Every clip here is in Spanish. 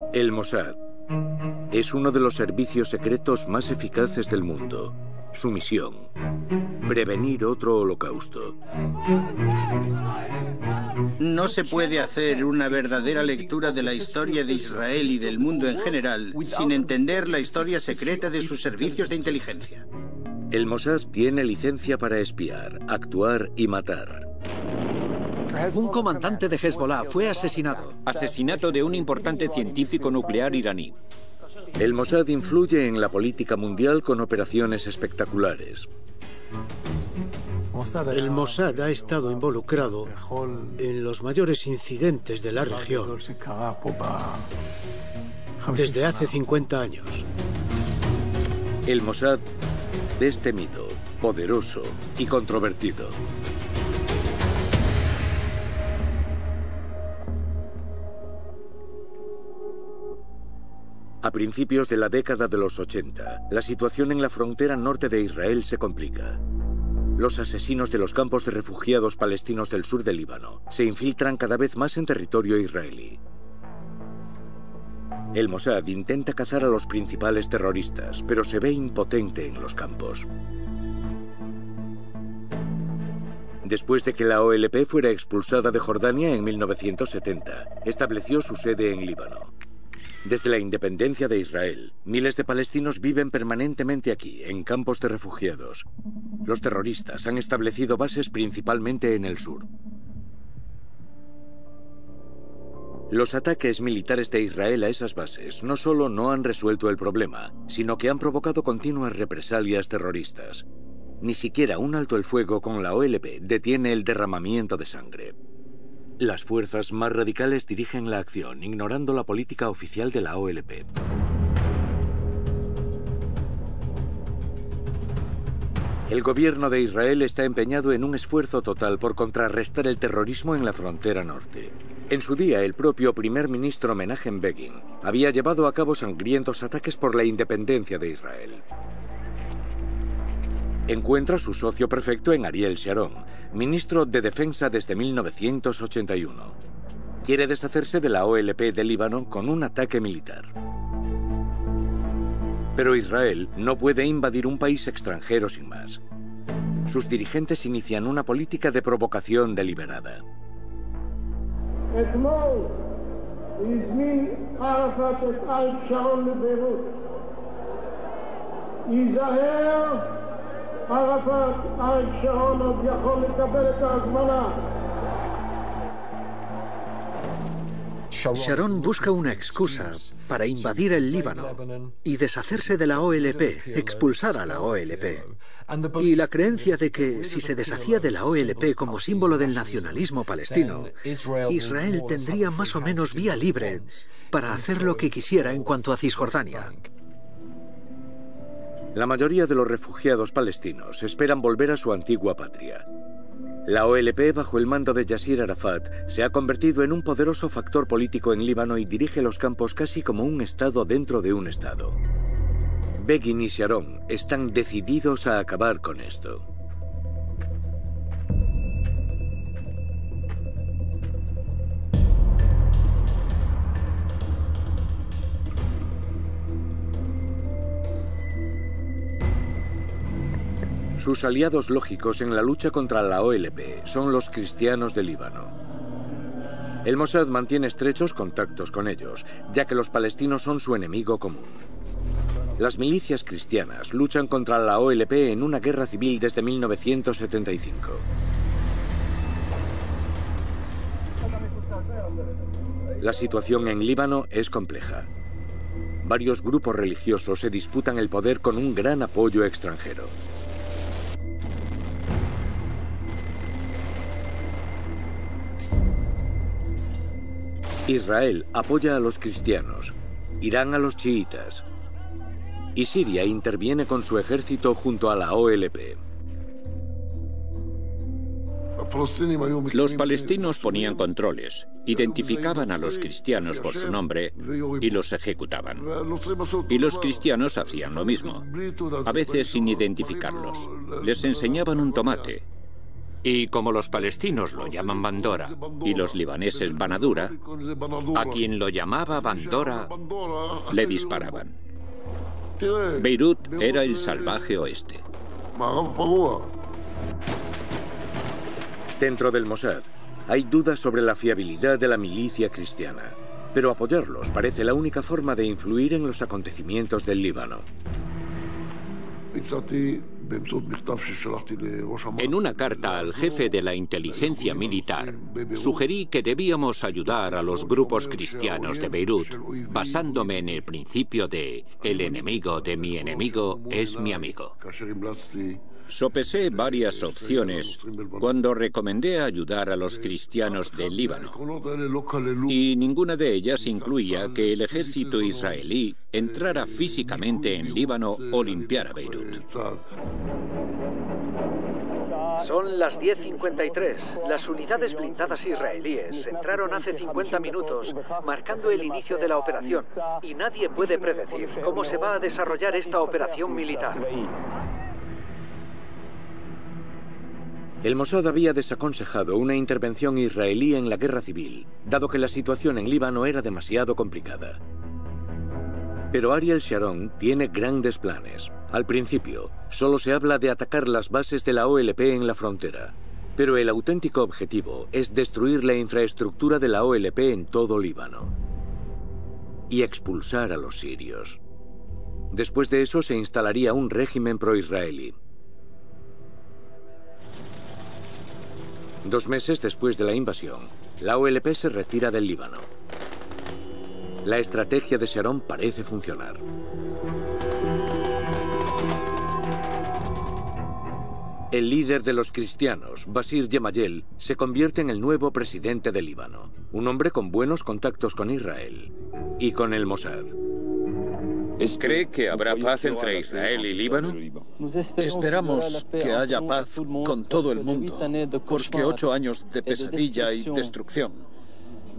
El Mossad es uno de los servicios secretos más eficaces del mundo. Su misión: prevenir otro holocausto. No se puede hacer una verdadera lectura de la historia de Israel y del mundo en general sin entender la historia secreta de sus servicios de inteligencia. El Mossad tiene licencia para espiar, actuar y matar. Un comandante de Hezbollah fue asesinado. Asesinato de un importante científico nuclear iraní. El Mossad influye en la política mundial con operaciones espectaculares. El Mossad ha estado involucrado en los mayores incidentes de la región desde hace 50 años. El Mossad es temido, poderoso y controvertido. A principios de la década de los 80, la situación en la frontera norte de Israel se complica. Los asesinos de los campos de refugiados palestinos del sur del Líbano se infiltran cada vez más en territorio israelí. El Mossad intenta cazar a los principales terroristas, pero se ve impotente en los campos. Después de que la OLP fuera expulsada de Jordania en 1970, estableció su sede en Líbano. Desde la independencia de Israel, miles de palestinos viven permanentemente aquí, en campos de refugiados. Los terroristas han establecido bases principalmente en el sur. Los ataques militares de Israel a esas bases no solo no han resuelto el problema, sino que han provocado continuas represalias terroristas. Ni siquiera un alto el fuego con la OLP detiene el derramamiento de sangre. Las fuerzas más radicales dirigen la acción, ignorando la política oficial de la OLP. El gobierno de Israel está empeñado en un esfuerzo total por contrarrestar el terrorismo en la frontera norte. En su día, el propio primer ministro Menachem Begin había llevado a cabo sangrientos ataques por la independencia de Israel. Encuentra su socio perfecto en Ariel Sharon, ministro de Defensa desde 1981. Quiere deshacerse de la OLP de Líbano con un ataque militar. Pero Israel no puede invadir un país extranjero sin más. Sus dirigentes inician una política de provocación deliberada. Sharon busca una excusa para invadir el Líbano y deshacerse de la OLP, expulsar a la OLP. Y la creencia de que si se deshacía de la OLP como símbolo del nacionalismo palestino, Israel tendría más o menos vía libre para hacer lo que quisiera en cuanto a Cisjordania. La mayoría de los refugiados palestinos esperan volver a su antigua patria. La OLP, bajo el mando de Yasir Arafat, se ha convertido en un poderoso factor político en Líbano y dirige los campos casi como un estado dentro de un estado. Begin y Sharon están decididos a acabar con esto. Sus aliados lógicos en la lucha contra la OLP son los cristianos de Líbano. El Mossad mantiene estrechos contactos con ellos, ya que los palestinos son su enemigo común. Las milicias cristianas luchan contra la OLP en una guerra civil desde 1975. La situación en Líbano es compleja. Varios grupos religiosos se disputan el poder con un gran apoyo extranjero. Israel apoya a los cristianos, Irán a los chiitas, y Siria interviene con su ejército junto a la OLP. Los palestinos ponían controles, identificaban a los cristianos por su nombre y los ejecutaban. Y los cristianos hacían lo mismo, a veces sin identificarlos. Les enseñaban un tomate Y como los palestinos lo llaman Bandora y los libaneses Banadura, a quien lo llamaba Bandora le disparaban. Beirut era el salvaje oeste. Dentro del Mossad hay dudas sobre la fiabilidad de la milicia cristiana, pero apoyarlos parece la única forma de influir en los acontecimientos del Líbano. En una carta al jefe de la inteligencia militar, sugerí que debíamos ayudar a los grupos cristianos de Beirut, basándome en el principio de el enemigo de mi enemigo es mi amigo. Sopesé varias opciones cuando recomendé ayudar a los cristianos del Líbano, y ninguna de ellas incluía que el ejército israelí entrara físicamente en Líbano o limpiara Beirut. Son las 10:53. Las unidades blindadas israelíes entraron hace 50 minutos, marcando el inicio de la operación, y nadie puede predecir cómo se va a desarrollar esta operación militar. El Mossad había desaconsejado una intervención israelí en la guerra civil, dado que la situación en Líbano era demasiado complicada. Pero Ariel Sharon tiene grandes planes. Al principio, solo se habla de atacar las bases de la OLP en la frontera, pero el auténtico objetivo es destruir la infraestructura de la OLP en todo Líbano y expulsar a los sirios. Después de eso se instalaría un régimen pro-israelí. 2 meses después de la invasión, la OLP se retira del Líbano. La estrategia de Sharon parece funcionar. El líder de los cristianos, Basir Gemayel, se convierte en el nuevo presidente de Líbano, un hombre con buenos contactos con Israel y con el Mossad. ¿Cree que habrá paz entre Israel y Líbano? Esperamos que haya paz con todo el mundo, porque 8 años de pesadilla y destrucción,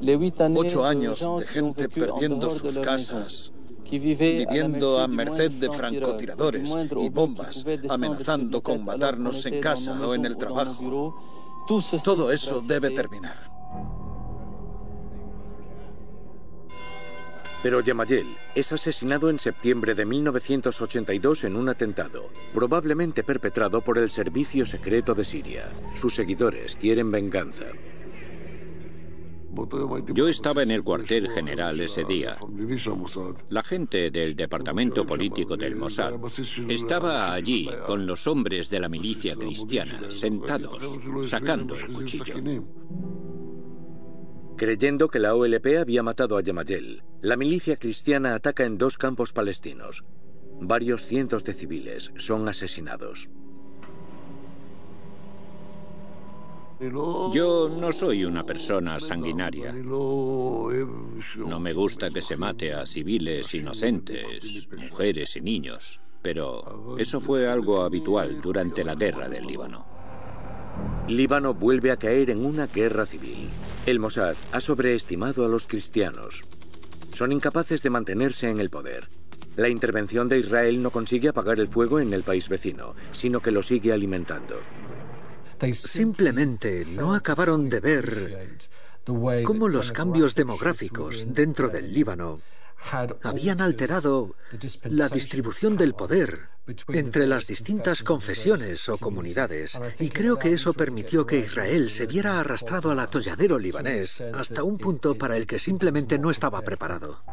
8 años de gente perdiendo sus casas, viviendo a merced de francotiradores y bombas, amenazando con matarnos en casa o en el trabajo. Todo eso debe terminar. Pero Gemayel es asesinado en septiembre de 1982 en un atentado, probablemente perpetrado por el servicio secreto de Siria. Sus seguidores quieren venganza. Yo estaba en el cuartel general ese día. La gente del departamento político del Mossad estaba allí con los hombres de la milicia cristiana, sentados, sacando el cuchillo. Creyendo que la OLP había matado a Gemayel, la milicia cristiana ataca en 2 campos palestinos. Varios cientos de civiles son asesinados. Yo no soy una persona sanguinaria. No me gusta que se mate a civiles inocentes, mujeres y niños, pero eso fue algo habitual durante la guerra del Líbano. Líbano vuelve a caer en una guerra civil. El Mossad ha sobreestimado a los cristianos. Son incapaces de mantenerse en el poder. La intervención de Israel no consigue apagar el fuego en el país vecino, sino que lo sigue alimentando. Simplemente no acabaron de ver cómo los cambios demográficos dentro del Líbano habían alterado la distribución del poder entre las distintas confesiones o comunidades, y creo que eso permitió que Israel se viera arrastrado al atolladero libanés hasta un punto para el que simplemente no estaba preparado.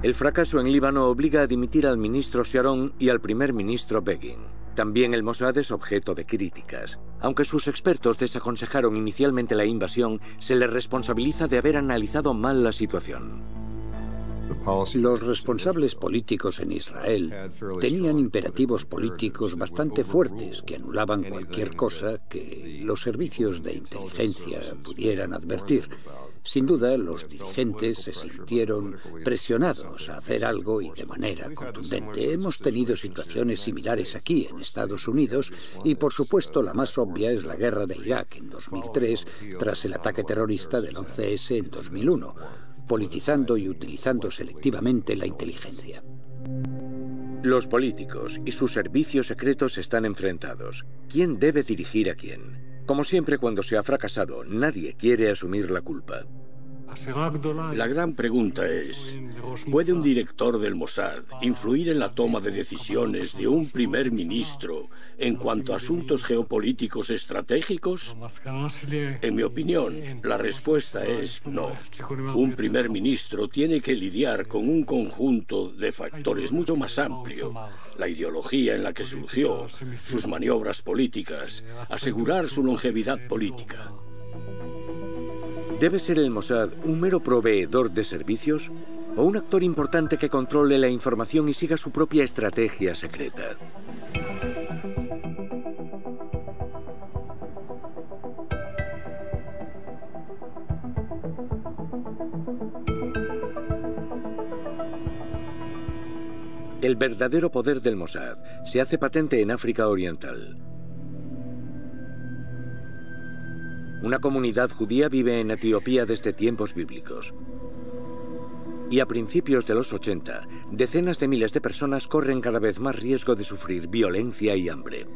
El fracaso en Líbano obliga a dimitir al ministro Sharon y al primer ministro Begin. También el Mossad es objeto de críticas. Aunque sus expertos desaconsejaron inicialmente la invasión, se les responsabiliza de haber analizado mal la situación. Los responsables políticos en Israel tenían imperativos políticos bastante fuertes que anulaban cualquier cosa que los servicios de inteligencia pudieran advertir. Sin duda, los dirigentes se sintieron presionados a hacer algo y de manera contundente. Hemos tenido situaciones similares aquí en Estados Unidos y, por supuesto, la más obvia es la guerra de Irak en 2003 tras el ataque terrorista del 11S en 2001. Politizando y utilizando selectivamente la inteligencia. Los políticos y sus servicios secretos están enfrentados. ¿Quién debe dirigir a quién? Como siempre, cuando se ha fracasado, nadie quiere asumir la culpa. La gran pregunta es, ¿puede un director del Mossad influir en la toma de decisiones de un primer ministro en cuanto a asuntos geopolíticos estratégicos? En mi opinión, la respuesta es no. Un primer ministro tiene que lidiar con un conjunto de factores mucho más amplio: la ideología en la que surgió, sus maniobras políticas, asegurar su longevidad política. ¿Debe ser el Mossad un mero proveedor de servicios o un actor importante que controle la información y siga su propia estrategia secreta? El verdadero poder del Mossad se hace patente en África Oriental. Una comunidad judía vive en Etiopía desde tiempos bíblicos. Y a principios de los 80, decenas de miles de personas corren cada vez más riesgo de sufrir violencia y hambre.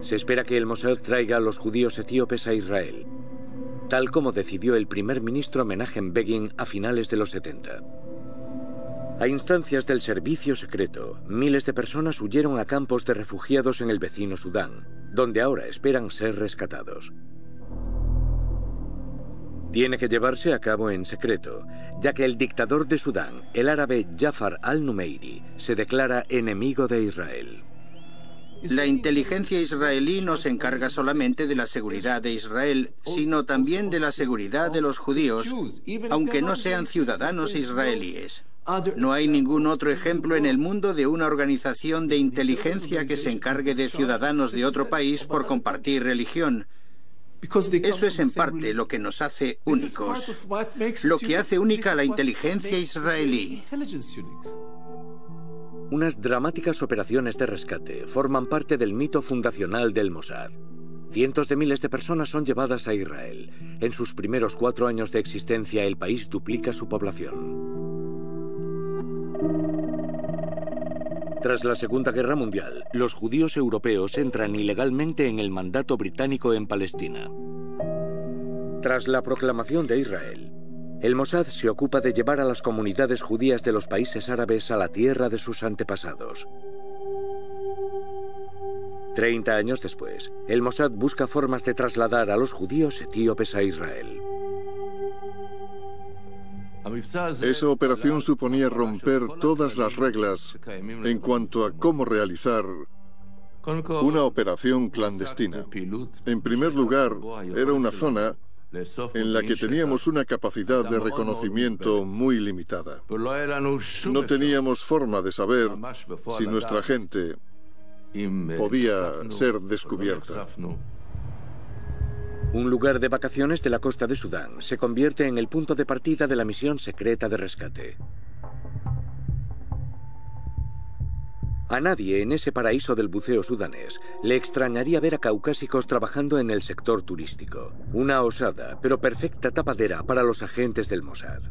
Se espera que el Mossad traiga a los judíos etíopes a Israel, tal como decidió el primer ministro Menachem Begin a finales de los 70. A instancias del servicio secreto, miles de personas huyeron a campos de refugiados en el vecino Sudán, donde ahora esperan ser rescatados. Tiene que llevarse a cabo en secreto, ya que el dictador de Sudán, el árabe Jafar al-Numeiri, se declara enemigo de Israel. La inteligencia israelí no se encarga solamente de la seguridad de Israel, sino también de la seguridad de los judíos, aunque no sean ciudadanos israelíes. No hay ningún otro ejemplo en el mundo de una organización de inteligencia que se encargue de ciudadanos de otro país por compartir religión. Eso es en parte lo que nos hace únicos, lo que hace única a la inteligencia israelí. Unas dramáticas operaciones de rescate forman parte del mito fundacional del Mossad. Cientos de miles de personas son llevadas a Israel. En sus primeros 4 años de existencia, el país duplica su población. Tras la Segunda Guerra Mundial, los judíos europeos entran ilegalmente en el mandato británico en Palestina. Tras la proclamación de Israel, el Mossad se ocupa de llevar a las comunidades judías de los países árabes a la tierra de sus antepasados. 30 años después, el Mossad busca formas de trasladar a los judíos etíopes a Israel. Esa operación suponía romper todas las reglas en cuanto a cómo realizar una operación clandestina. En primer lugar, era una zona en la que teníamos una capacidad de reconocimiento muy limitada. No teníamos forma de saber si nuestra gente podía ser descubierta. Un lugar de vacaciones de la costa de Sudán se convierte en el punto de partida de la misión secreta de rescate. A nadie en ese paraíso del buceo sudanés le extrañaría ver a caucásicos trabajando en el sector turístico. Una osada, pero perfecta tapadera para los agentes del Mossad.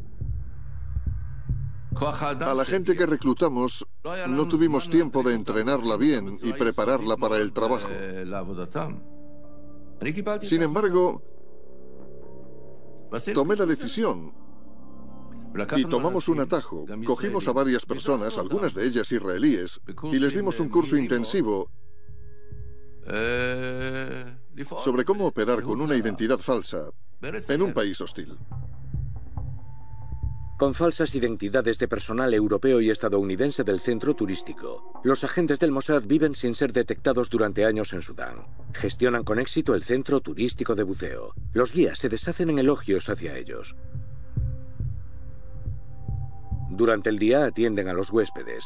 A la gente que reclutamos no tuvimos tiempo de entrenarla bien y prepararla para el trabajo. Sin embargo, tomé la decisión y tomamos un atajo. Cogimos a varias personas, algunas de ellas israelíes, y les dimos un curso intensivo sobre cómo operar con una identidad falsa en un país hostil. Con falsas identidades de personal europeo y estadounidense del centro turístico, los agentes del Mossad viven sin ser detectados durante años en Sudán. Gestionan con éxito el centro turístico de buceo. Los guías se deshacen en elogios hacia ellos. Durante el día atienden a los huéspedes.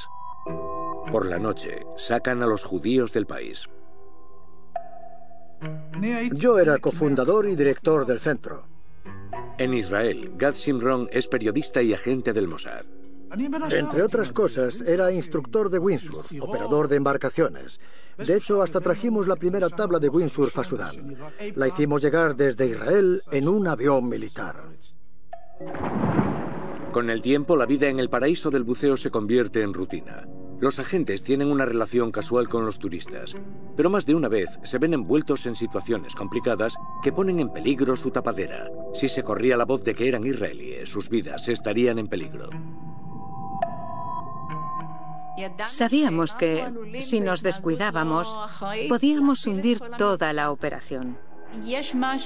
Por la noche, sacan a los judíos del país. Yo era cofundador y director del centro. En Israel, Gad Shimron es periodista y agente del Mossad. Entre otras cosas, era instructor de windsurf, operador de embarcaciones. De hecho, hasta trajimos la primera tabla de windsurf a Sudán. La hicimos llegar desde Israel en un avión militar. Con el tiempo, la vida en el paraíso del buceo se convierte en rutina. Los agentes tienen una relación casual con los turistas, pero más de una vez se ven envueltos en situaciones complicadas que ponen en peligro su tapadera. Si se corría la voz de que eran israelíes, sus vidas estarían en peligro. Sabíamos que, si nos descuidábamos, podíamos hundir toda la operación.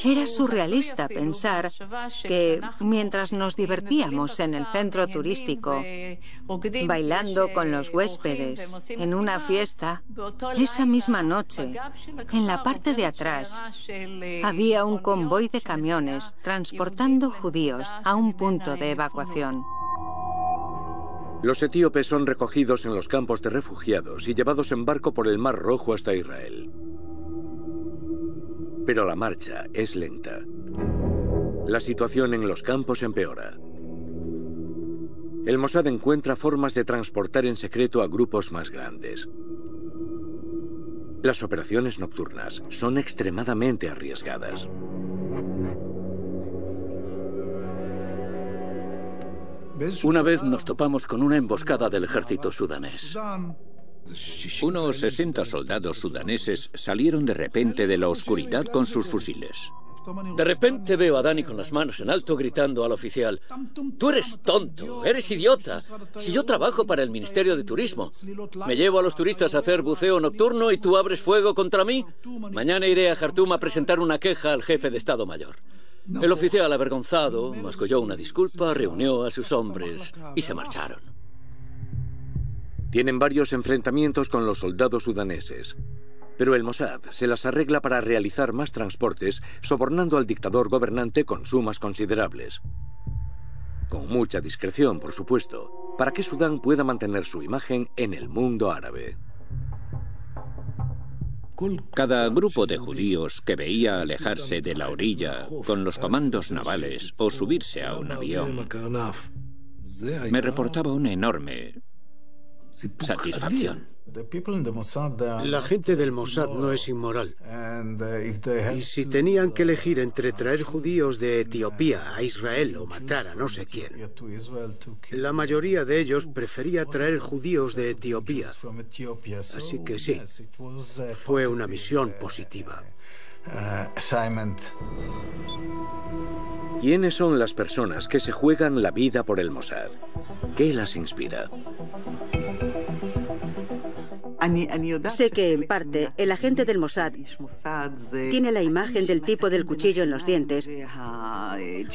Era surrealista pensar que, mientras nos divertíamos en el centro turístico, bailando con los huéspedes, en una fiesta, esa misma noche, en la parte de atrás, había un convoy de camiones transportando judíos a un punto de evacuación. Los etíopes son recogidos en los campos de refugiados y llevados en barco por el Mar Rojo hasta Israel. Pero la marcha es lenta. La situación en los campos empeora. El Mossad encuentra formas de transportar en secreto a grupos más grandes. Las operaciones nocturnas son extremadamente arriesgadas. Una vez nos topamos con una emboscada del ejército sudanés. Unos 60 soldados sudaneses salieron de repente de la oscuridad con sus fusiles. De repente veo a Dani con las manos en alto gritando al oficial: «¡Tú eres tonto! ¡Eres idiota! Si yo trabajo para el Ministerio de Turismo, me llevo a los turistas a hacer buceo nocturno y tú abres fuego contra mí. Mañana iré a Jartum a presentar una queja al jefe de Estado Mayor». El oficial, avergonzado, masculló una disculpa, reunió a sus hombres y se marcharon. Tienen varios enfrentamientos con los soldados sudaneses, pero el Mossad se las arregla para realizar más transportes, sobornando al dictador gobernante con sumas considerables. Con mucha discreción, por supuesto, para que Sudán pueda mantener su imagen en el mundo árabe. Cada grupo de judíos que veía alejarse de la orilla con los comandos navales o subirse a un avión me reportaba una enorme satisfacción. La gente del Mossad no es inmoral. Y si tenían que elegir entre traer judíos de Etiopía a Israel o matar a no sé quién, la mayoría de ellos prefería traer judíos de Etiopía. Así que sí, fue una misión positiva. ¿Quiénes son las personas que se juegan la vida por el Mossad? ¿Qué las inspira? Sé que, en parte, el agente del Mossad tiene la imagen del tipo del cuchillo en los dientes,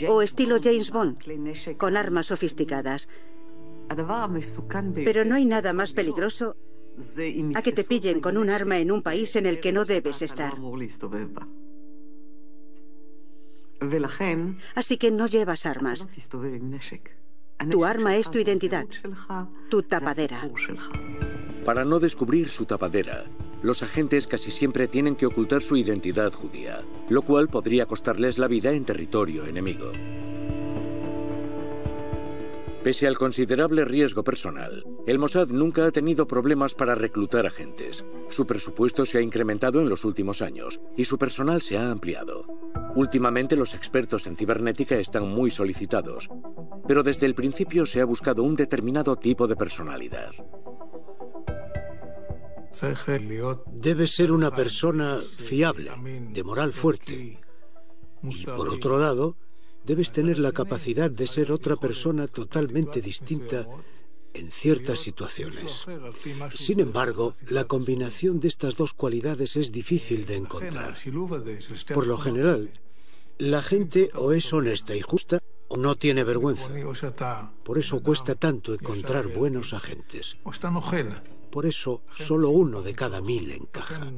o estilo James Bond, con armas sofisticadas. Pero no hay nada más peligroso a que te pillen con un arma en un país en el que no debes estar. Así que no llevas armas. Tu arma es tu identidad, tu tapadera. Para no descubrir su tapadera, los agentes casi siempre tienen que ocultar su identidad judía, lo cual podría costarles la vida en territorio enemigo. Pese al considerable riesgo personal, el Mossad nunca ha tenido problemas para reclutar agentes. Su presupuesto se ha incrementado en los últimos años y su personal se ha ampliado. Últimamente los expertos en cibernética están muy solicitados, pero desde el principio se ha buscado un determinado tipo de personalidad. Debe ser una persona fiable, de moral fuerte. Y por otro lado, debes tener la capacidad de ser otra persona totalmente distinta en ciertas situaciones. Sin embargo, la combinación de estas dos cualidades es difícil de encontrar. Por lo general, la gente o es honesta y justa o no tiene vergüenza. Por eso cuesta tanto encontrar buenos agentes. Por eso, solo 1 de cada 1000 encaja.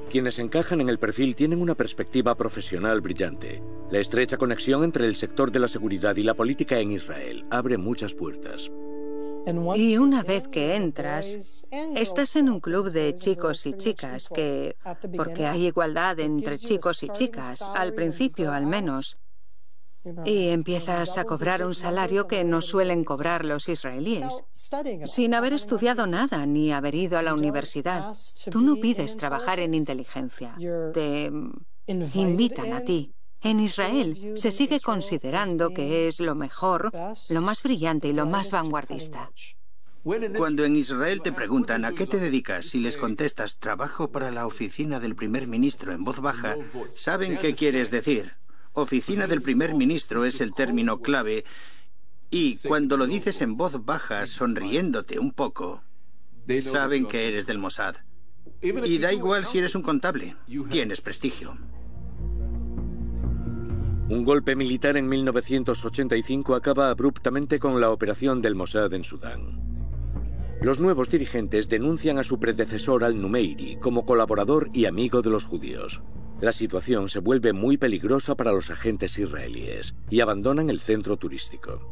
Quienes encajan en el perfil tienen una perspectiva profesional brillante. La estrecha conexión entre el sector de la seguridad y la política en Israel abre muchas puertas. Y una vez que entras, estás en un club de chicos y chicas que, porque hay igualdad entre chicos y chicas, al principio al menos, y empiezas a cobrar un salario que no suelen cobrar los israelíes. Sin haber estudiado nada ni haber ido a la universidad, tú no pides trabajar en inteligencia. Te invitan a ti. En Israel se sigue considerando que es lo mejor, lo más brillante y lo más vanguardista. Cuando en Israel te preguntan a qué te dedicas y les contestas trabajo para la oficina del primer ministro en voz baja, saben qué quieres decir. Oficina del primer ministro es el término clave y cuando lo dices en voz baja, sonriéndote un poco, saben que eres del Mossad. Y da igual si eres un contable, tienes prestigio. Un golpe militar en 1985 acaba abruptamente con la operación del Mossad en Sudán. Los nuevos dirigentes denuncian a su predecesor al-Numeiri como colaborador y amigo de los judíos. La situación se vuelve muy peligrosa para los agentes israelíes y abandonan el centro turístico.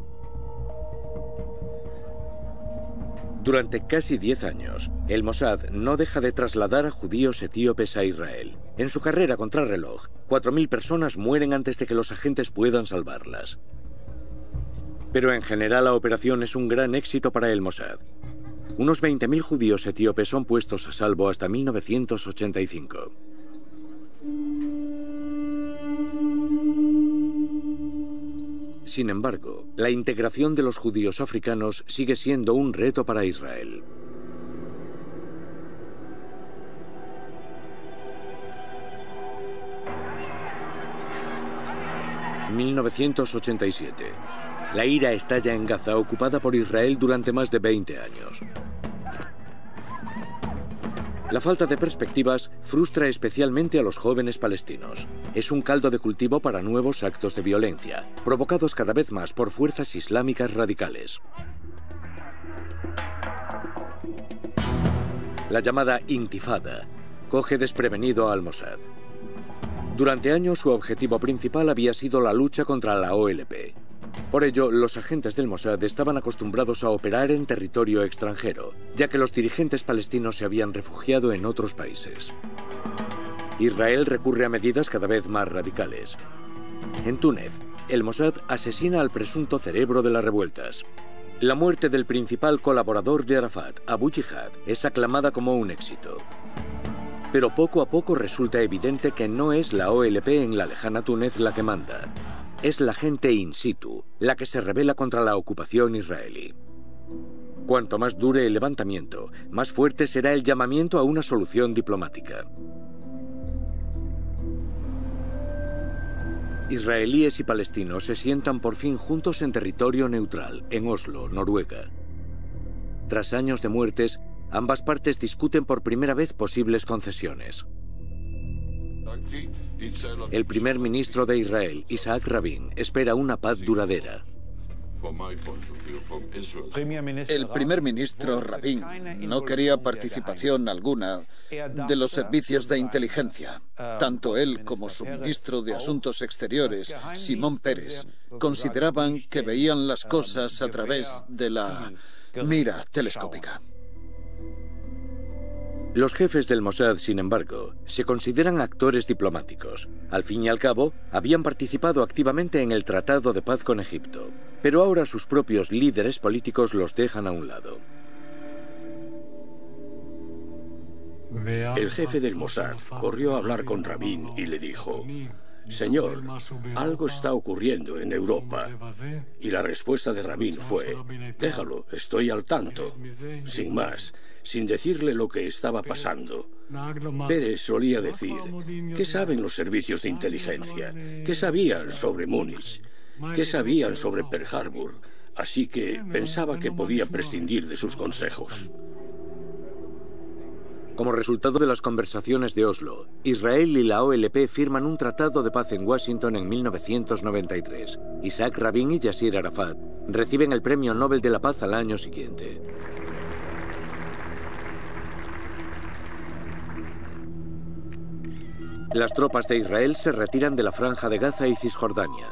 Durante casi 10 años, el Mossad no deja de trasladar a judíos etíopes a Israel. En su carrera contrarreloj, 4.000 personas mueren antes de que los agentes puedan salvarlas. Pero en general la operación es un gran éxito para el Mossad. Unos 20.000 judíos etíopes son puestos a salvo hasta 1985. Sin embargo, la integración de los judíos africanos sigue siendo un reto para Israel. En 1987. La ira estalla en Gaza, ocupada por Israel durante más de 20 años. La falta de perspectivas frustra especialmente a los jóvenes palestinos. Es un caldo de cultivo para nuevos actos de violencia, provocados cada vez más por fuerzas islámicas radicales. La llamada Intifada coge desprevenido al Mossad. Durante años su objetivo principal había sido la lucha contra la OLP. Por ello, los agentes del Mossad estaban acostumbrados a operar en territorio extranjero, ya que los dirigentes palestinos se habían refugiado en otros países. Israel recurre a medidas cada vez más radicales. En Túnez, el Mossad asesina al presunto cerebro de las revueltas. La muerte del principal colaborador de Arafat, Abu Jihad, es aclamada como un éxito. Pero poco a poco resulta evidente que no es la OLP en la lejana Túnez la que manda. Es la gente in situ, la que se rebela contra la ocupación israelí. Cuanto más dure el levantamiento, más fuerte será el llamamiento a una solución diplomática. Israelíes y palestinos se sientan por fin juntos en territorio neutral, en Oslo, Noruega. Tras años de muertes, ambas partes discuten por primera vez posibles concesiones. El primer ministro de Israel, Isaac Rabin, espera una paz duradera. El primer ministro Rabin no quería participación alguna de los servicios de inteligencia. Tanto él como su ministro de Asuntos Exteriores, Simón Peres, consideraban que veían las cosas a través de la mira telescópica. Los jefes del Mossad, sin embargo, se consideran actores diplomáticos. Al fin y al cabo, habían participado activamente en el Tratado de Paz con Egipto, pero ahora sus propios líderes políticos los dejan a un lado. El jefe del Mossad corrió a hablar con Rabin y le dijo: «Señor, algo está ocurriendo en Europa». Y la respuesta de Rabin fue: «Déjalo, estoy al tanto». Sin más, sin decirle lo que estaba pasando. Peres solía decir: ¿qué saben los servicios de inteligencia? ¿Qué sabían sobre Múnich? ¿Qué sabían sobre Pearl Harbor? Así que pensaba que podía prescindir de sus consejos. Como resultado de las conversaciones de Oslo, Israel y la OLP firman un tratado de paz en Washington en 1993. Isaac Rabin y Yasir Arafat reciben el Premio Nobel de la Paz al año siguiente. Las tropas de Israel se retiran de la Franja de Gaza y Cisjordania.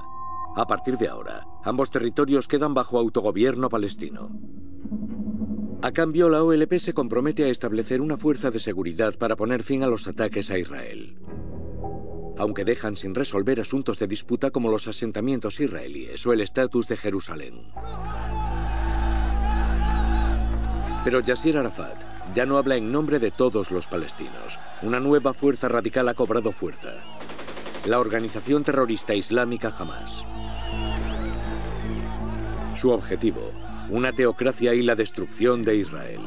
A partir de ahora, ambos territorios quedan bajo autogobierno palestino. A cambio, la OLP se compromete a establecer una fuerza de seguridad para poner fin a los ataques a Israel, aunque dejan sin resolver asuntos de disputa como los asentamientos israelíes o el estatus de Jerusalén. Pero Yasir Arafat ya no habla en nombre de todos los palestinos. Una nueva fuerza radical ha cobrado fuerza. la organización terrorista islámica Hamás. Su objetivo, una teocracia y la destrucción de Israel.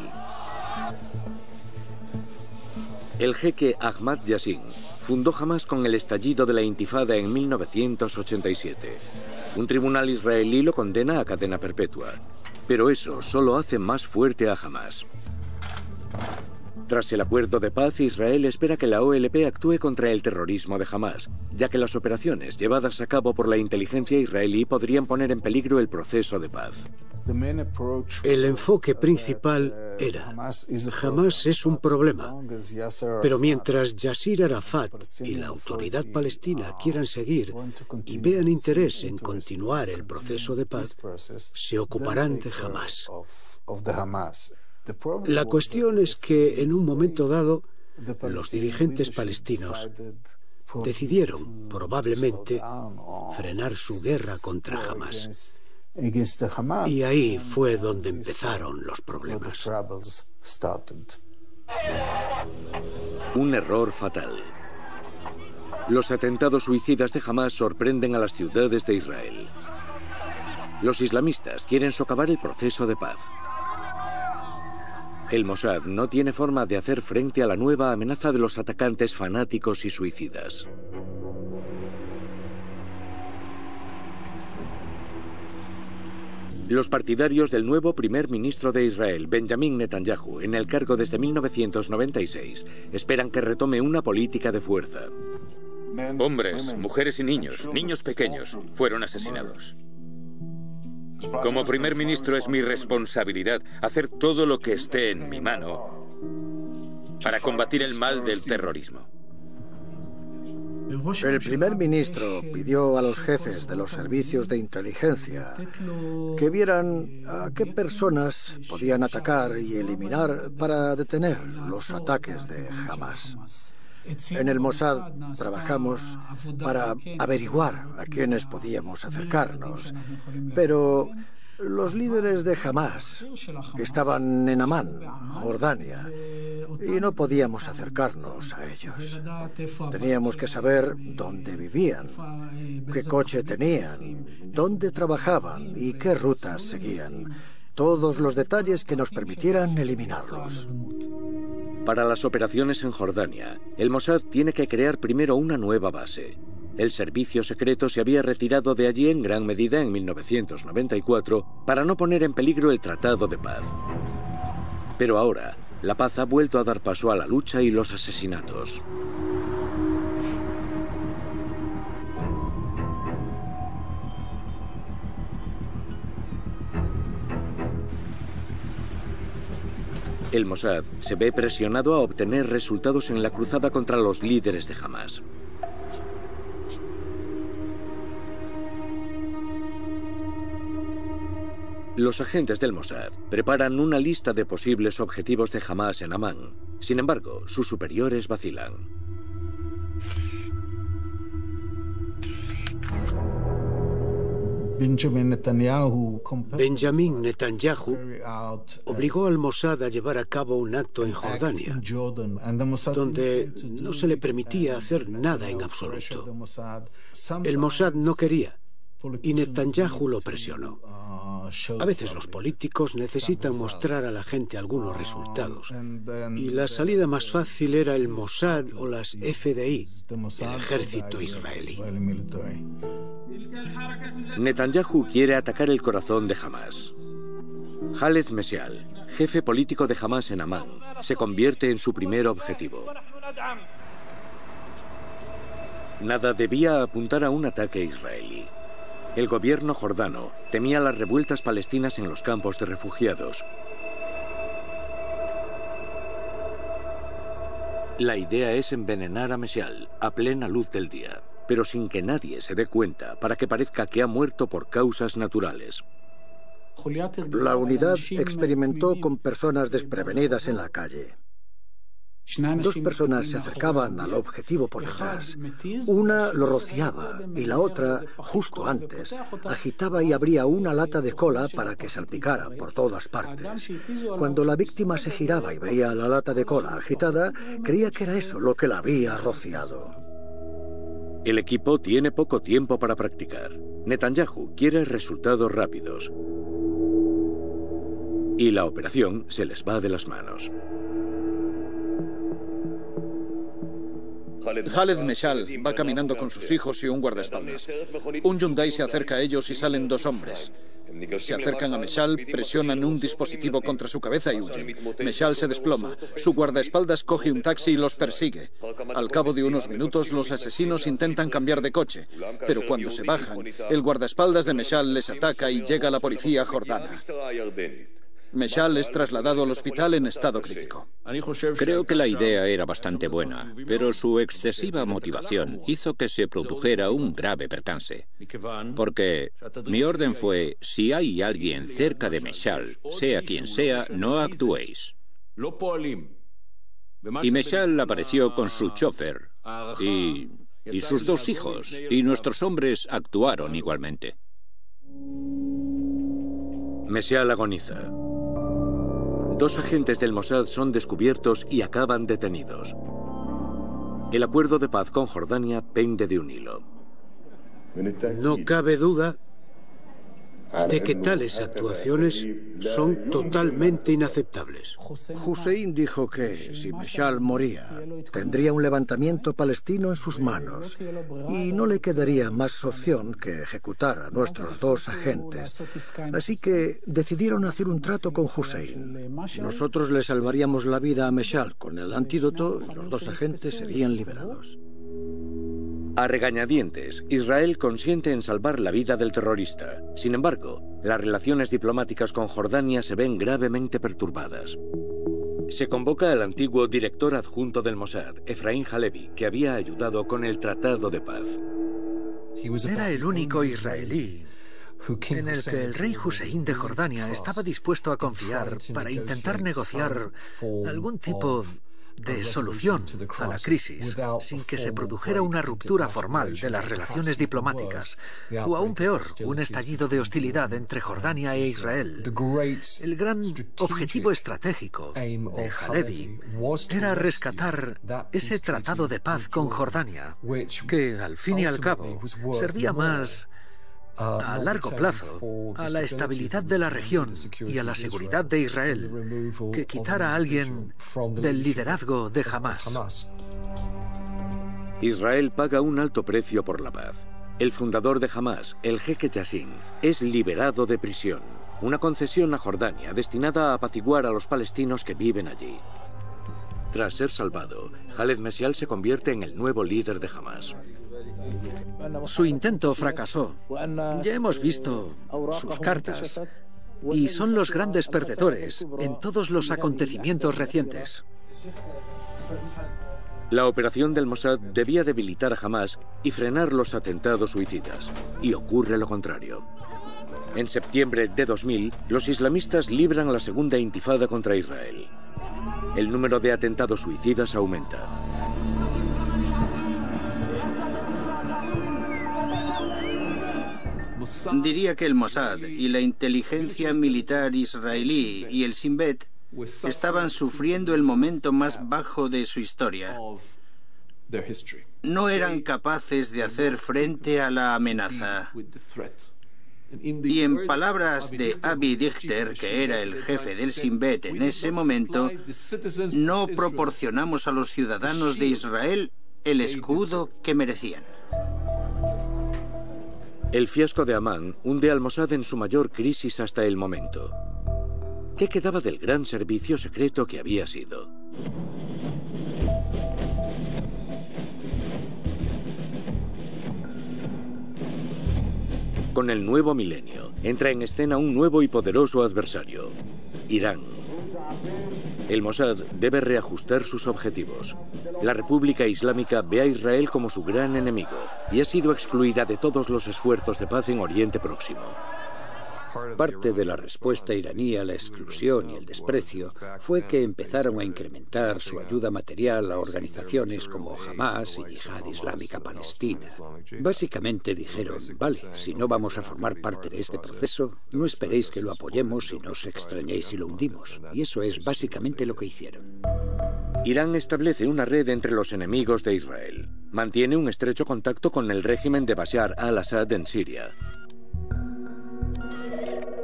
El jeque Ahmad Yassin fundó Hamás con el estallido de la Intifada en 1987. Un tribunal israelí lo condena a cadena perpetua, pero eso solo hace más fuerte a Hamás. Tras el acuerdo de paz, Israel espera que la OLP actúe contra el terrorismo de Hamás, ya que las operaciones llevadas a cabo por la inteligencia israelí podrían poner en peligro el proceso de paz. El enfoque principal era: Hamás es un problema, pero mientras Yasser Arafat y la autoridad palestina quieran seguir y vean interés en continuar el proceso de paz, se ocuparán de Hamás. La cuestión es que en un momento dado, los dirigentes palestinos decidieron, probablemente, frenar su guerra contra Hamás. Y ahí fue donde empezaron los problemas. Un error fatal. Los atentados suicidas de Hamás sorprenden a las ciudades de Israel. Los islamistas quieren socavar el proceso de paz. El Mossad no tiene forma de hacer frente a la nueva amenaza de los atacantes fanáticos y suicidas. Los partidarios del nuevo primer ministro de Israel, Benjamin Netanyahu, en el cargo desde 1996, esperan que retome una política de fuerza. Hombres, mujeres y niños, niños pequeños, fueron asesinados. Como primer ministro es mi responsabilidad hacer todo lo que esté en mi mano para combatir el mal del terrorismo. El primer ministro pidió a los jefes de los servicios de inteligencia que vieran a qué personas podían atacar y eliminar para detener los ataques de Hamás. En el Mossad trabajamos para averiguar a quiénes podíamos acercarnos, pero los líderes de Hamás estaban en Amán, Jordania, y no podíamos acercarnos a ellos. Teníamos que saber dónde vivían, qué coche tenían, dónde trabajaban y qué rutas seguían. Todos los detalles que nos permitieran eliminarlos. Para las operaciones en Jordania, el Mossad tiene que crear primero una nueva base. El servicio secreto se había retirado de allí en gran medida en 1994 para no poner en peligro el tratado de paz. Pero ahora, la paz ha vuelto a dar paso a la lucha y los asesinatos. El Mossad se ve presionado a obtener resultados en la cruzada contra los líderes de Hamás. Los agentes del Mossad preparan una lista de posibles objetivos de Hamás en Amán. Sin embargo, sus superiores vacilan. Benjamin Netanyahu obligó al Mossad a llevar a cabo un acto en Jordania, donde no se le permitía hacer nada en absoluto. El Mossad no quería, y Netanyahu lo presionó. A veces los políticos necesitan mostrar a la gente algunos resultados, y la salida más fácil era el Mossad o las FDI, el ejército israelí. Netanyahu quiere atacar el corazón de Hamás. Khaled Meshaal, jefe político de Hamás en Amán, se convierte en su primer objetivo. Nada debía apuntar a un ataque israelí. El gobierno jordano temía las revueltas palestinas en los campos de refugiados. La idea es envenenar a Meshaal a plena luz del día, pero sin que nadie se dé cuenta, para que parezca que ha muerto por causas naturales. La unidad experimentó con personas desprevenidas en la calle. Dos personas se acercaban al objetivo por detrás. Una lo rociaba y la otra, justo antes, agitaba y abría una lata de cola para que salpicara por todas partes. Cuando la víctima se giraba y veía la lata de cola agitada, creía que era eso lo que la había rociado. El equipo tiene poco tiempo para practicar. Netanyahu quiere resultados rápidos. Y la operación se les va de las manos. Khaled Meshal va caminando con sus hijos y un guardaespaldas. Un Hyundai se acerca a ellos y salen dos hombres. Se acercan a Meshal, presionan un dispositivo contra su cabeza y huyen. Meshal se desploma. Su guardaespaldas coge un taxi y los persigue. Al cabo de unos minutos, los asesinos intentan cambiar de coche. Pero cuando se bajan, el guardaespaldas de Meshal les ataca y llega la policía jordana. Meshal es trasladado al hospital en estado crítico. Creo que la idea era bastante buena, pero su excesiva motivación hizo que se produjera un grave percance. Porque mi orden fue, si hay alguien cerca de Meshal, sea quien sea, no actuéis. Y Meshal apareció con su chofer y sus dos hijos, y nuestros hombres actuaron igualmente. Meshal agoniza. Dos agentes del Mossad son descubiertos y acaban detenidos. El acuerdo de paz con Jordania pende de un hilo. No cabe duda de que tales actuaciones son totalmente inaceptables. Hussein dijo que si Meshal moría, tendría un levantamiento palestino en sus manos y no le quedaría más opción que ejecutar a nuestros dos agentes. Así que decidieron hacer un trato con Hussein. Nosotros le salvaríamos la vida a Meshal con el antídoto y los dos agentes serían liberados. A regañadientes, Israel consiente en salvar la vida del terrorista. Sin embargo, las relaciones diplomáticas con Jordania se ven gravemente perturbadas. Se convoca al antiguo director adjunto del Mossad, Efraín Halevi, que había ayudado con el Tratado de Paz. Era el único israelí en el que el rey Hussein de Jordania estaba dispuesto a confiar para intentar negociar algún tipo de solución a la crisis sin que se produjera una ruptura formal de las relaciones diplomáticas o, aún peor, un estallido de hostilidad entre Jordania e Israel. El gran objetivo estratégico de Halevi era rescatar ese tratado de paz con Jordania, que al fin y al cabo servía más a largo plazo a la estabilidad de la región y a la seguridad de Israel que quitar a alguien del liderazgo de Hamás. Israel paga un alto precio por la paz. El fundador de Hamás, el jeque Yassin, es liberado de prisión, una concesión a Jordania destinada a apaciguar a los palestinos que viven allí. Tras ser salvado, Khaled Meshal se convierte en el nuevo líder de Hamás. Su intento fracasó. Ya hemos visto sus cartas y son los grandes perdedores en todos los acontecimientos recientes. La operación del Mossad debía debilitar a Hamás y frenar los atentados suicidas. Y ocurre lo contrario. En septiembre de 2000, los islamistas libran la segunda intifada contra Israel. El número de atentados suicidas aumenta. Diría que el Mossad y la inteligencia militar israelí y el Shin Bet estaban sufriendo el momento más bajo de su historia. No eran capaces de hacer frente a la amenaza. Y en palabras de Avi Dichter, que era el jefe del Shin Bet en ese momento, no proporcionamos a los ciudadanos de Israel el escudo que merecían. El fiasco de Amán hunde al Mossad en su mayor crisis hasta el momento. ¿Qué quedaba del gran servicio secreto que había sido? Con el nuevo milenio, entra en escena un nuevo y poderoso adversario, Irán. El Mossad debe reajustar sus objetivos. La República Islámica ve a Israel como su gran enemigo y ha sido excluida de todos los esfuerzos de paz en Oriente Próximo. Parte de la respuesta iraní a la exclusión y el desprecio fue que empezaron a incrementar su ayuda material a organizaciones como Hamás y Yihad Islámica Palestina. Básicamente dijeron, vale, si no vamos a formar parte de este proceso, no esperéis que lo apoyemos y no os extrañéis si lo hundimos. Y eso es básicamente lo que hicieron. Irán establece una red entre los enemigos de Israel. Mantiene un estrecho contacto con el régimen de Bashar al-Assad en Siria.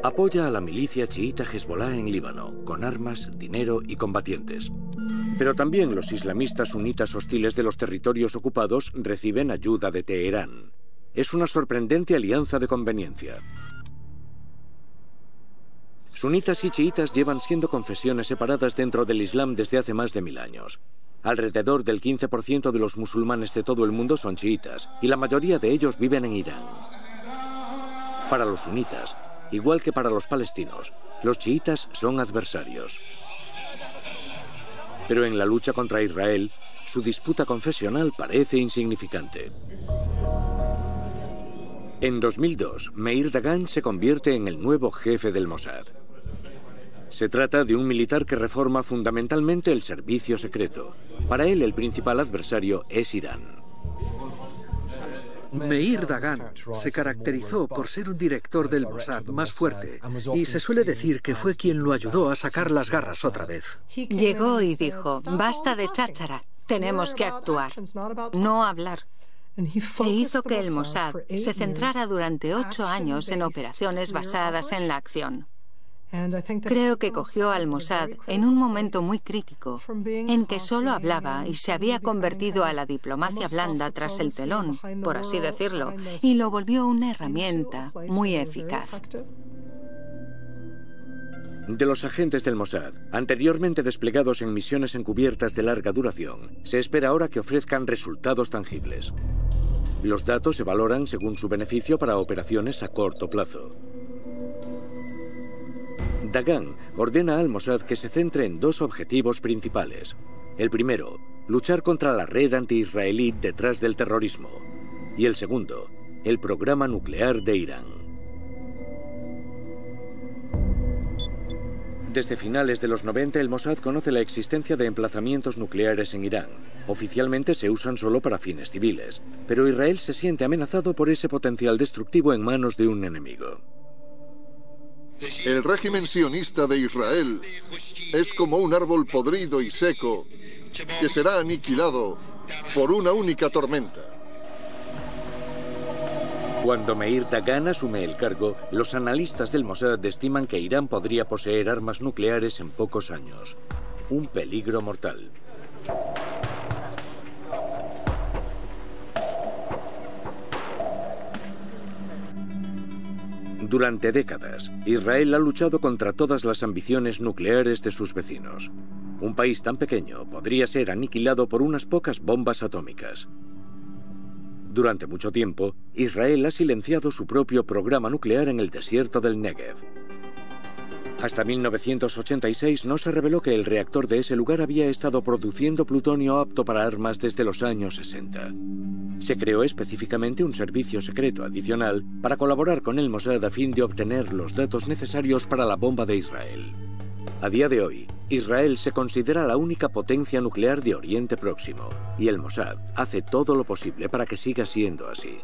Apoya a la milicia chiita Hezbollah en Líbano, con armas, dinero y combatientes. Pero también los islamistas sunitas hostiles de los territorios ocupados reciben ayuda de Teherán. Es una sorprendente alianza de conveniencia. Sunitas y chiitas llevan siendo confesiones separadas dentro del Islam desde hace más de 1000 años. Alrededor del 15% de los musulmanes de todo el mundo son chiitas, y la mayoría de ellos viven en Irán. Para los sunitas, igual que para los palestinos, los chiitas son adversarios. Pero en la lucha contra Israel, su disputa confesional parece insignificante. En 2002, Meir Dagan se convierte en el nuevo jefe del Mossad. Se trata de un militar que reforma fundamentalmente el servicio secreto. Para él, el principal adversario es Irán. Meir Dagan se caracterizó por ser un director del Mossad más fuerte y se suele decir que fue quien lo ayudó a sacar las garras otra vez. Llegó y dijo, basta de cháchara, tenemos que actuar, no hablar. E hizo que el Mossad se centrara durante 8 años en operaciones basadas en la acción. Creo que cogió al Mossad en un momento muy crítico, en que solo hablaba y se había convertido a la diplomacia blanda tras el telón, por así decirlo, y lo volvió una herramienta muy eficaz. De los agentes del Mossad, anteriormente desplegados en misiones encubiertas de larga duración, se espera ahora que ofrezcan resultados tangibles. Los datos se valoran según su beneficio para operaciones a corto plazo. Dagan ordena al Mossad que se centre en 2 objetivos principales. El primero, luchar contra la red anti-israelí detrás del terrorismo. Y el segundo, el programa nuclear de Irán. Desde finales de los 90, el Mossad conoce la existencia de emplazamientos nucleares en Irán. Oficialmente se usan solo para fines civiles, pero Israel se siente amenazado por ese potencial destructivo en manos de un enemigo. El régimen sionista de Israel es como un árbol podrido y seco que será aniquilado por una única tormenta. Cuando Meir Dagan asume el cargo, los analistas del Mossad estiman que Irán podría poseer armas nucleares en pocos años. Un peligro mortal. Durante décadas, Israel ha luchado contra todas las ambiciones nucleares de sus vecinos. Un país tan pequeño podría ser aniquilado por unas pocas bombas atómicas. Durante mucho tiempo, Israel ha silenciado su propio programa nuclear en el desierto del Negev. Hasta 1986 no se reveló que el reactor de ese lugar había estado produciendo plutonio apto para armas desde los años 60. Se creó específicamente un servicio secreto adicional para colaborar con el Mossad a fin de obtener los datos necesarios para la bomba de Israel. A día de hoy, Israel se considera la única potencia nuclear de Oriente Próximo, y el Mossad hace todo lo posible para que siga siendo así.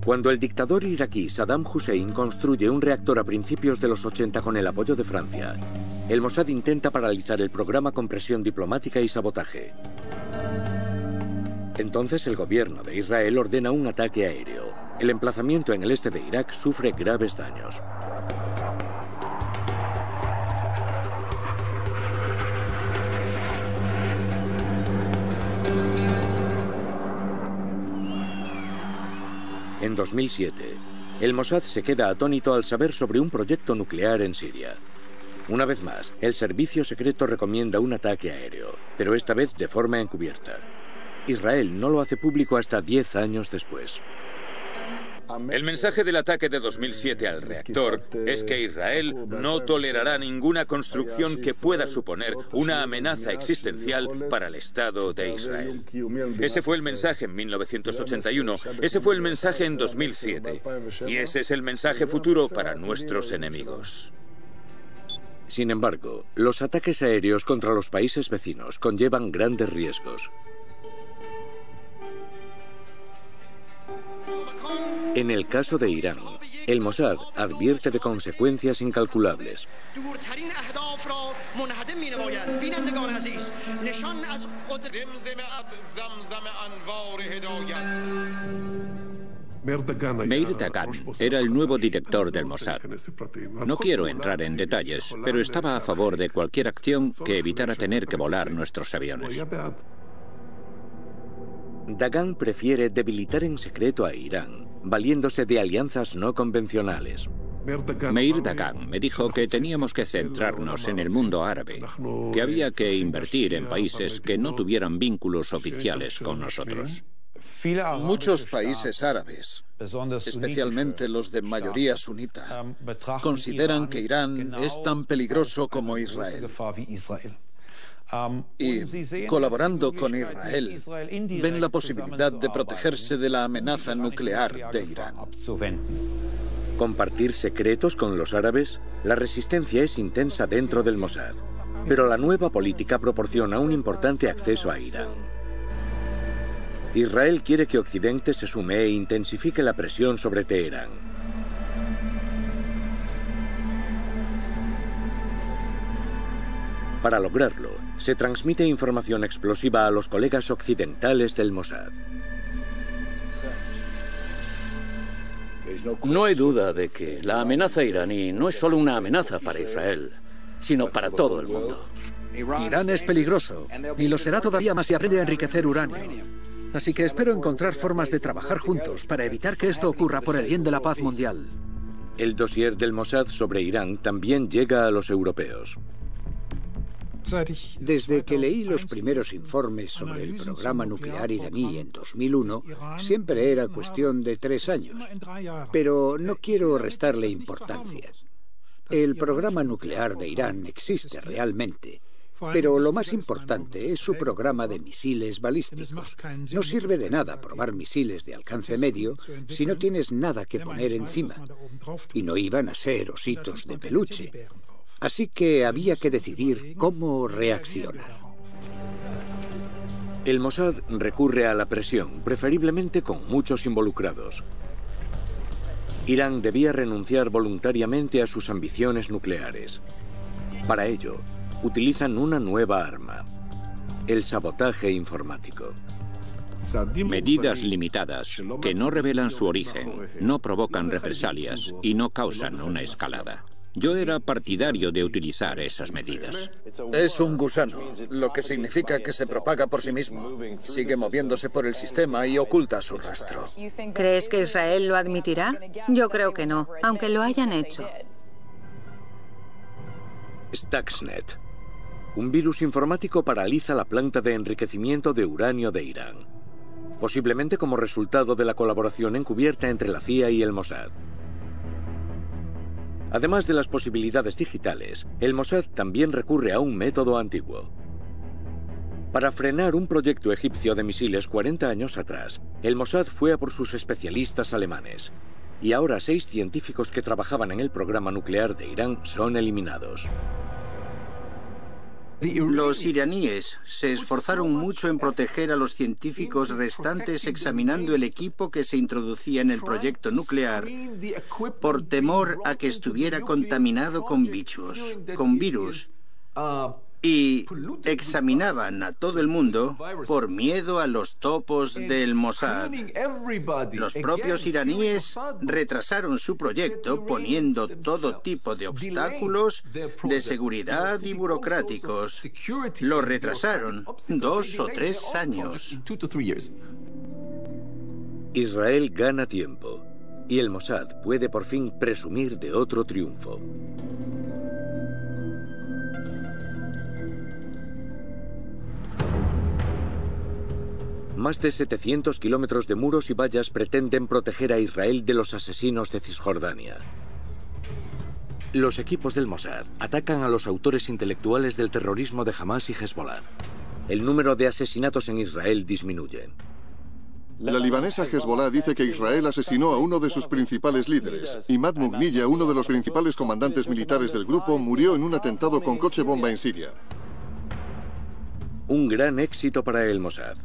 Cuando el dictador iraquí Saddam Hussein construye un reactor a principios de los 80 con el apoyo de Francia, el Mossad intenta paralizar el programa con presión diplomática y sabotaje. Entonces el gobierno de Israel ordena un ataque aéreo. El emplazamiento en el este de Irak sufre graves daños. En 2007, el Mossad se queda atónito al saber sobre un proyecto nuclear en Siria. Una vez más, el servicio secreto recomienda un ataque aéreo, pero esta vez de forma encubierta. Israel no lo hace público hasta 10 años después. El mensaje del ataque de 2007 al reactor es que Israel no tolerará ninguna construcción que pueda suponer una amenaza existencial para el Estado de Israel. Ese fue el mensaje en 1981, ese fue el mensaje en 2007, y ese es el mensaje futuro para nuestros enemigos. Sin embargo, los ataques aéreos contra los países vecinos conllevan grandes riesgos. En el caso de Irán, El Mossad advierte de consecuencias incalculables. Meir Dagan era el nuevo director del Mossad. No quiero entrar en detalles, pero estaba a favor de cualquier acción que evitara tener que volar nuestros aviones. Dagan prefiere debilitar en secreto a Irán, valiéndose de alianzas no convencionales. Meir Dagan me dijo que teníamos que centrarnos en el mundo árabe, que había que invertir en países que no tuvieran vínculos oficiales con nosotros. Muchos países árabes, especialmente los de mayoría sunita, consideran que Irán es tan peligroso como Israel. Y, colaborando con Israel, ven la posibilidad de protegerse de la amenaza nuclear de Irán. ¿Compartir secretos con los árabes? La resistencia es intensa dentro del Mossad, pero la nueva política proporciona un importante acceso a Irán. Israel quiere que Occidente se sume e intensifique la presión sobre Teherán. Para lograrlo, se transmite información explosiva a los colegas occidentales del Mossad. No hay duda de que la amenaza iraní no es solo una amenaza para Israel, sino para todo el mundo. Irán es peligroso, y lo será todavía más si aprende a enriquecer uranio. Así que espero encontrar formas de trabajar juntos para evitar que esto ocurra por el bien de la paz mundial. El dossier del Mossad sobre Irán también llega a los europeos. Desde que leí los primeros informes sobre el programa nuclear iraní en 2001, siempre era cuestión de 3 años. Pero no quiero restarle importancia. El programa nuclear de Irán existe realmente, pero lo más importante es su programa de misiles balísticos. No sirve de nada probar misiles de alcance medio si no tienes nada que poner encima. Y no iban a ser ositos de peluche. Así que había que decidir cómo reaccionar. El Mossad recurre a la presión, preferiblemente con muchos involucrados. Irán debía renunciar voluntariamente a sus ambiciones nucleares. Para ello, utilizan una nueva arma: el sabotaje informático. Medidas limitadas que no revelan su origen, no provocan represalias y no causan una escalada. Yo era partidario de utilizar esas medidas. Es un gusano, lo que significa que se propaga por sí mismo. Sigue moviéndose por el sistema y oculta su rastro. ¿Crees que Israel lo admitirá? Yo creo que no, aunque lo hayan hecho. Stuxnet. Un virus informático paraliza la planta de enriquecimiento de uranio de Irán, posiblemente como resultado de la colaboración encubierta entre la CIA y el Mossad. Además de las posibilidades digitales, el Mossad también recurre a un método antiguo. Para frenar un proyecto egipcio de misiles 40 años atrás, el Mossad fue a por sus especialistas alemanes. Y ahora 6 científicos que trabajaban en el programa nuclear de Irán son eliminados. Los iraníes se esforzaron mucho en proteger a los científicos restantes examinando el equipo que se introducía en el proyecto nuclear por temor a que estuviera contaminado con bichos, con virus. Y examinaban a todo el mundo por miedo a los topos del Mossad. Los propios iraníes retrasaron su proyecto poniendo todo tipo de obstáculos de seguridad y burocráticos. Lo retrasaron 2 o 3 años. Israel gana tiempo y el Mossad puede por fin presumir de otro triunfo. Más de 700 kilómetros de muros y vallas pretenden proteger a Israel de los asesinos de Cisjordania. Los equipos del Mossad atacan a los autores intelectuales del terrorismo de Hamás y Hezbollah. El número de asesinatos en Israel disminuye. La libanesa Hezbollah dice que Israel asesinó a uno de sus principales líderes. Imad Mugniyya, uno de los principales comandantes militares del grupo, murió en un atentado con coche bomba en Siria. Un gran éxito para el Mossad.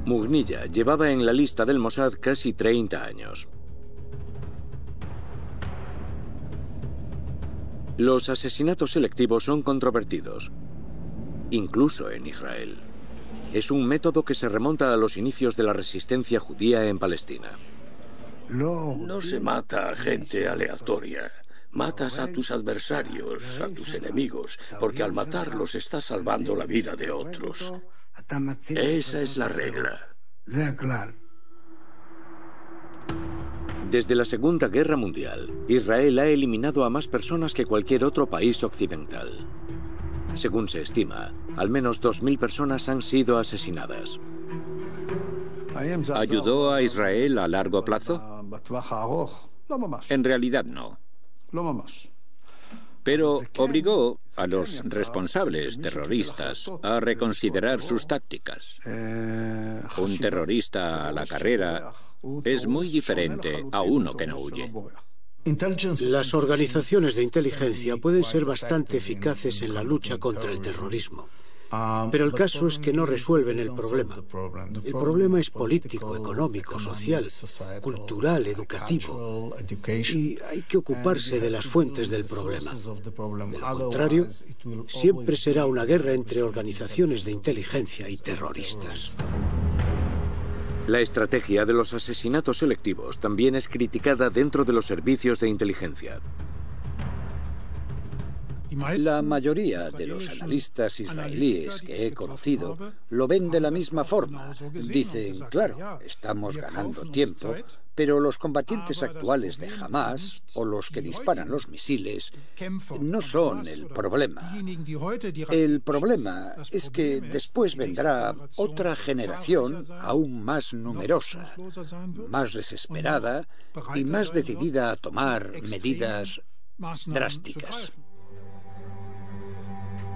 Mugniyya llevaba en la lista del Mossad casi 30 años. Los asesinatos selectivos son controvertidos, incluso en Israel. Es un método que se remonta a los inicios de la resistencia judía en Palestina. No se mata a gente aleatoria. Matas a tus adversarios, a tus enemigos, porque al matarlos estás salvando la vida de otros. Esa es la regla. Desde la Segunda Guerra Mundial, Israel ha eliminado a más personas que cualquier otro país occidental. Según se estima, al menos 2.000 personas han sido asesinadas. ¿Ayudó a Israel a largo plazo? En realidad no. Pero obligó a los responsables terroristas a reconsiderar sus tácticas. Un terrorista a la carrera es muy diferente a uno que no huye. Las organizaciones de inteligencia pueden ser bastante eficaces en la lucha contra el terrorismo. Pero el caso es que no resuelven el problema. El problema es político, económico, social, cultural, educativo. Y hay que ocuparse de las fuentes del problema. De lo contrario, siempre será una guerra entre organizaciones de inteligencia y terroristas. La estrategia de los asesinatos selectivos también es criticada dentro de los servicios de inteligencia. La mayoría de los analistas israelíes que he conocido lo ven de la misma forma. Dicen, claro, estamos ganando tiempo, pero los combatientes actuales de Hamás o los que disparan los misiles no son el problema. El problema es que después vendrá otra generación aún más numerosa, más desesperada y más decidida a tomar medidas drásticas.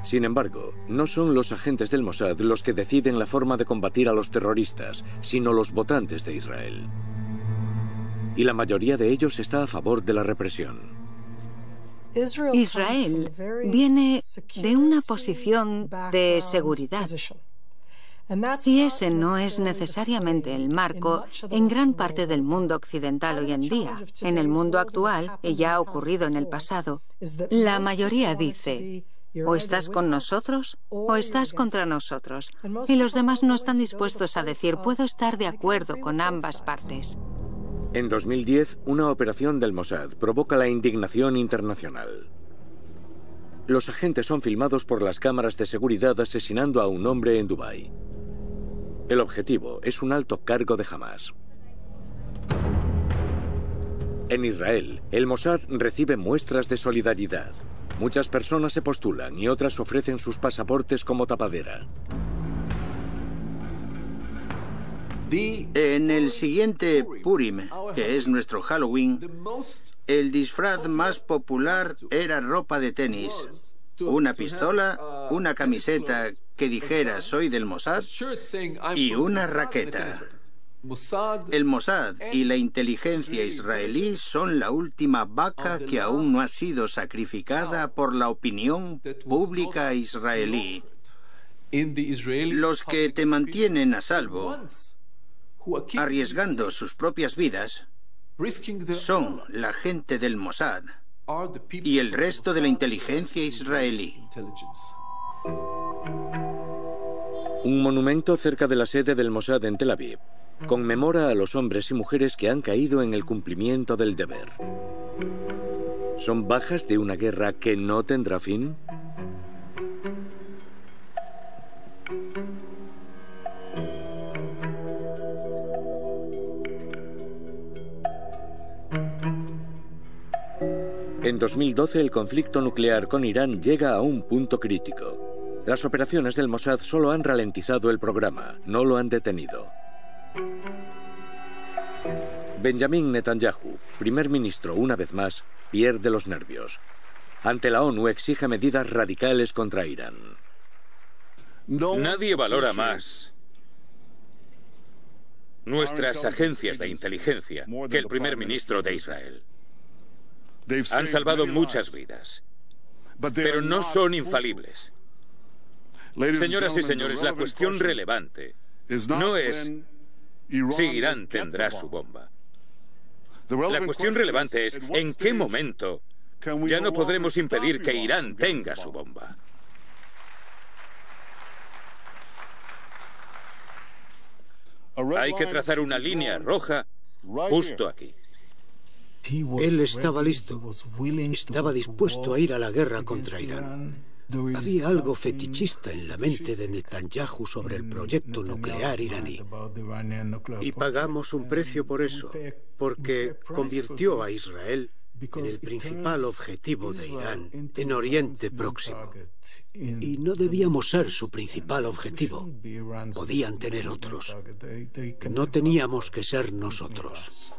Sin embargo, no son los agentes del Mossad los que deciden la forma de combatir a los terroristas, sino los votantes de Israel. Y la mayoría de ellos está a favor de la represión. Israel viene de una posición de seguridad. Y ese no es necesariamente el marco en gran parte del mundo occidental hoy en día. En el mundo actual, y ya ha ocurrido en el pasado, la mayoría dice: o estás con nosotros o estás contra nosotros. Y los demás no están dispuestos a decir: puedo estar de acuerdo con ambas partes. En 2010, una operación del Mossad provoca la indignación internacional. Los agentes son filmados por las cámaras de seguridad asesinando a un hombre en Dubái. El objetivo es un alto cargo de Hamás. En Israel, el Mossad recibe muestras de solidaridad. Muchas personas se postulan y otras ofrecen sus pasaportes como tapadera. En el siguiente Purim, que es nuestro Halloween, el disfraz más popular era ropa de tenis, una pistola, una camiseta que dijera "soy del Mossad" y una raqueta. El Mossad y la inteligencia israelí son la última vaca que aún no ha sido sacrificada por la opinión pública israelí. Los que te mantienen a salvo, arriesgando sus propias vidas, son la gente del Mossad y el resto de la inteligencia israelí. Un monumento cerca de la sede del Mossad en Tel Aviv conmemora a los hombres y mujeres que han caído en el cumplimiento del deber. ¿Son bajas de una guerra que no tendrá fin? En 2012 el conflicto nuclear con Irán llega a un punto crítico. Las operaciones del Mossad solo han ralentizado el programa, no lo han detenido. Benjamin Netanyahu, primer ministro una vez más, pierde los nervios. Ante la ONU exige medidas radicales contra Irán. Nadie valora más nuestras agencias de inteligencia que el primer ministro de Israel. Han salvado muchas vidas, pero no son infalibles. Señoras y señores, la cuestión relevante no es si Irán tendrá su bomba. La cuestión relevante es en qué momento Ya no podremos impedir que Irán tenga su bomba. Hay que trazar una línea roja justo aquí. Él estaba listo, estaba dispuesto a ir a la guerra contra Irán. Había algo fetichista en la mente de Netanyahu sobre el proyecto nuclear iraní. Y pagamos un precio por eso, porque convirtió a Israel en el principal objetivo de Irán en Oriente Próximo. Y no debíamos ser su principal objetivo. Podían tener otros. No teníamos que ser nosotros.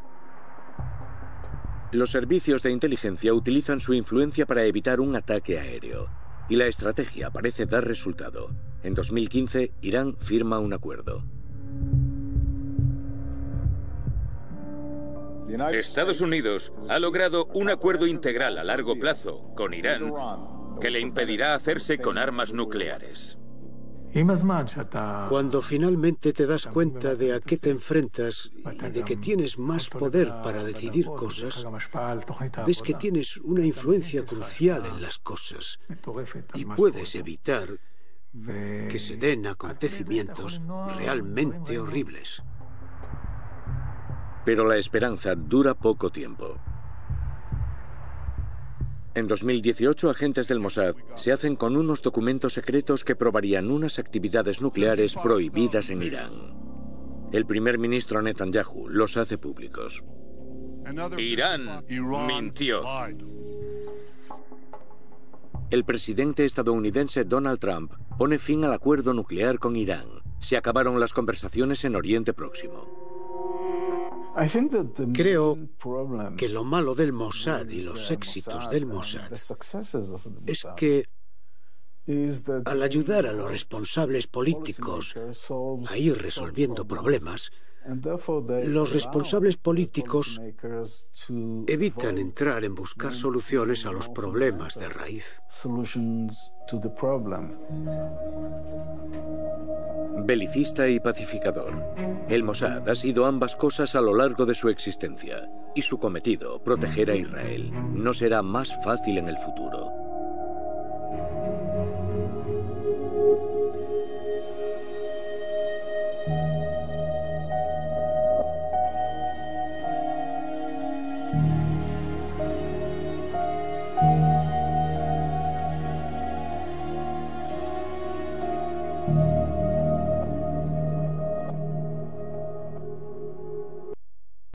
Los servicios de inteligencia utilizan su influencia para evitar un ataque aéreo. Y la estrategia parece dar resultado. En 2015, Irán firma un acuerdo. Estados Unidos ha logrado un acuerdo integral a largo plazo con Irán que le impedirá hacerse con armas nucleares. Cuando finalmente te das cuenta de a qué te enfrentas y de que tienes más poder para decidir cosas, ves que tienes una influencia crucial en las cosas y puedes evitar que se den acontecimientos realmente horribles. Pero la esperanza dura poco tiempo. En 2018, agentes del Mossad se hacen con unos documentos secretos que probarían unas actividades nucleares prohibidas en Irán. El primer ministro Netanyahu los hace públicos. Irán mintió. El presidente estadounidense Donald Trump pone fin al acuerdo nuclear con Irán. Se acabaron las conversaciones en Oriente Próximo. Creo que lo malo del Mossad y los éxitos del Mossad es que al ayudar a los responsables políticos a ir resolviendo problemas, los responsables políticos evitan entrar en buscar soluciones a los problemas de raíz. Belicista y pacificador. El Mossad ha sido ambas cosas a lo largo de su existencia, y su cometido, proteger a Israel, no será más fácil en el futuro.